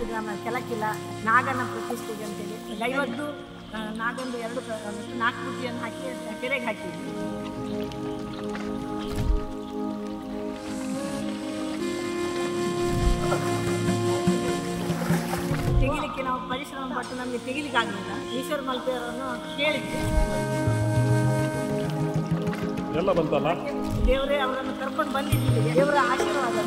ಮುದ್ರಾಡಿ ಗ್ರಾಮ ಕೆಲಕಿಲ್ಲ ನಾಗನ ಪ್ರತಿಷ್ಠೆಗೆ ಅಂತೇಳಿ ದೈವದ್ದು ನಾಗಂದು 4 ಬುಟ್ಟಿಯನ್ನು ಹಾಕಿ ಕೆರೆಗೆ ಹಾಕಿದ್ವಿ. ತೆಗಿಲಿಕ್ಕೆ ನಾವು ಪರಿಶ್ರಮ ಪಟ್ಟು ನಮಗೆ ತೆಗಿಲಿಕ್ಕೆ ಆಗಲಿಲ್ಲ. ಈಶ್ವರ ಮಲ್ಪೆಯವರನ್ನು ಕೇಳಿದ್ವಿ, ಎಲ್ಲ ಬಂತಲ್ಲ, ದೇವರೇ ಅವರನ್ನು ಕರ್ಕೊಂಡು ಬಂದಿದ್ದೀವಿ. ದೇವರ ಆಶೀರ್ವಾದ.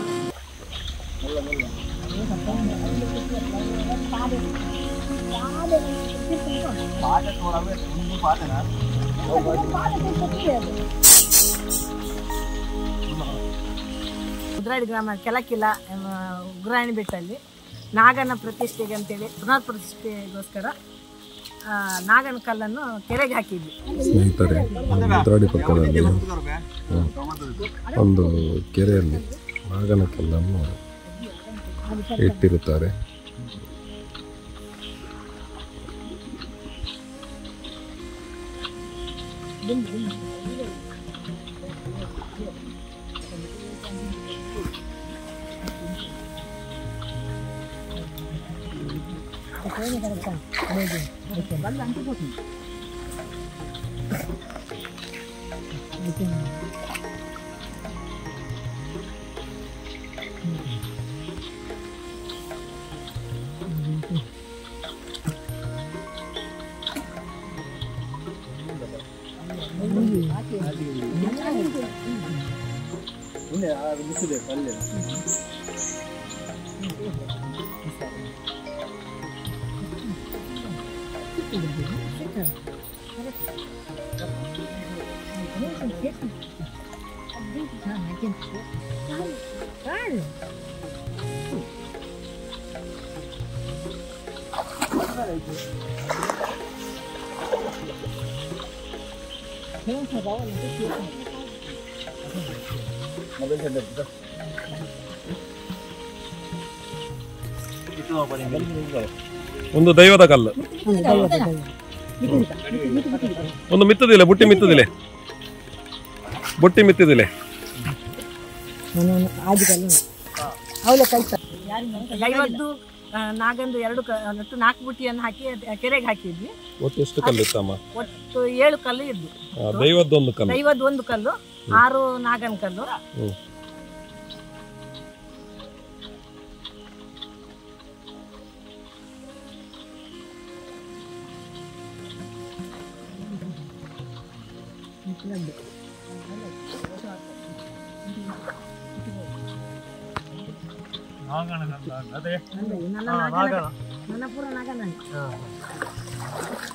ಮುದ್ರಾಡಿ ಗ್ರಾಮ ಕೆಲಕಿಲ್ಲ ಉಗ್ರಾಣಿ ಬೆಟ್ಟಲ್ಲಿ ನಾಗನ ಪ್ರತಿಷ್ಠೆಗೆ ಅಂತೇಳಿ ಪುನರ್ ಪ್ರತಿಷ್ಠೆಗೋಸ್ಕರ ನಾಗನ ಕಲ್ಲನ್ನು ಕೆರೆಗೆ ಹಾಕಿದ್ವಿ. ಸ್ನೇಹಿತರೆ, ಮುದ್ರಾಡಿ ಪಕ್ಕದಲ್ಲಿ ಒಂದು ಕೆರೆಯಲ್ಲಿ ನಾಗನ ಕಲ್ಲನ್ನು ಇಟ್ಟಿರುತ್ತಾರೆ. ಒಂದು ದೈವದ ಕಲ್ಲು, ಒಂದು ಮಿತ್ತದಿಲ್ಲ, ಬುಟ್ಟಿ ಮಿತ್ತದಿಲ್ಲ, ಬುಟ್ಟಿ ಮಿತ್ತದಿಲ್ಲ. ದೈವದ್ದು ನಾಗಂದು 4 ಬುಟ್ಟಿಯನ್ನು ಹಾಕಿ ಕೆರೆಗೆ ಹಾಕಿದ್ವಿ. ಒಟ್ಟು ಎಷ್ಟು ಕಲ್ಲು ಇತ್ತಮ್ಮ? ಒಟ್ಟು 7 ಕಲ್ಲು ಇದ್ದು. ದೈವದ್ದೊಂದು ಕಲ್ಲು, ದೈವದ್ದು 1 ಕಲ್ಲು, 6 ನಾಗನ ಕಲ್ಲು.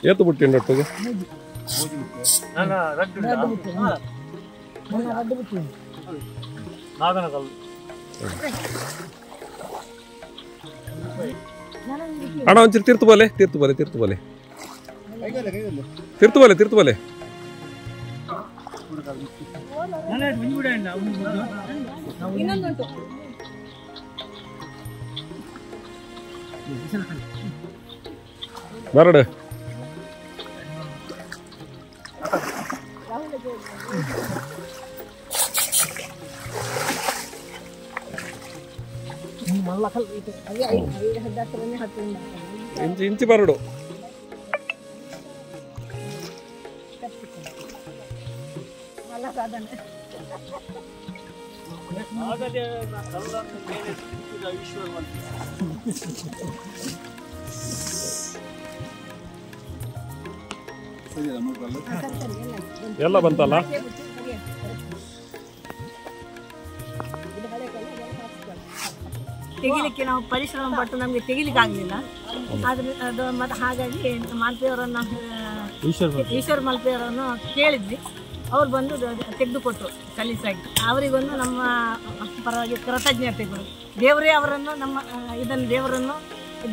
ಏತು ಬುಟ್ಟಿ ಒಟ್ಟಿಗೆ ಅಣ್ಣ ಒಂಚೂರು ತೀರ್ಥಬಾಲೆ ಇನ್ನೊಂದುಂಟು. ಬರಡು ಇಂಚಿ ಬರಡು. ಎಲ್ಲ ಬಂತಲ್ಲ, ತೆಗಿಲಿಕ್ಕೆ ನಾವು ಪರಿಶ್ರಮ ಪಟ್ಟು ನಮಗೆ ತೆಗಿಲಿಕ್ಕೆ ಆಗಲಿಲ್ಲ. ಆದ್ರೆ ಅದು ಮತ್ತೆ ಹಾಗಾಗಿ ಮಲ್ಪೆಯವರನ್ನು ಈಶ್ವರ ಮಲ್ಪೆಯವರನ್ನು ಕೇಳಿದ್ವಿ. ಅವ್ರು ಬಂದು ತೆಗೆದುಕೊಟ್ರು ಸಲೀಸಾಗಿ. ಅವರಿಗೊಂದು ನಮ್ಮ ಪರವಾಗಿ ಕೃತಜ್ಞತೆಗಳು. ದೇವರೇ ಅವರನ್ನು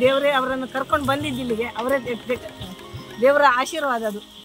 ದೇವರೇ ಅವರನ್ನು ಕರ್ಕೊಂಡು ಬಂದಿದ್ದಿಲ್ಲಿಗೆ. ಅವರೇ ದೇವರ ಆಶೀರ್ವಾದ ಅದು.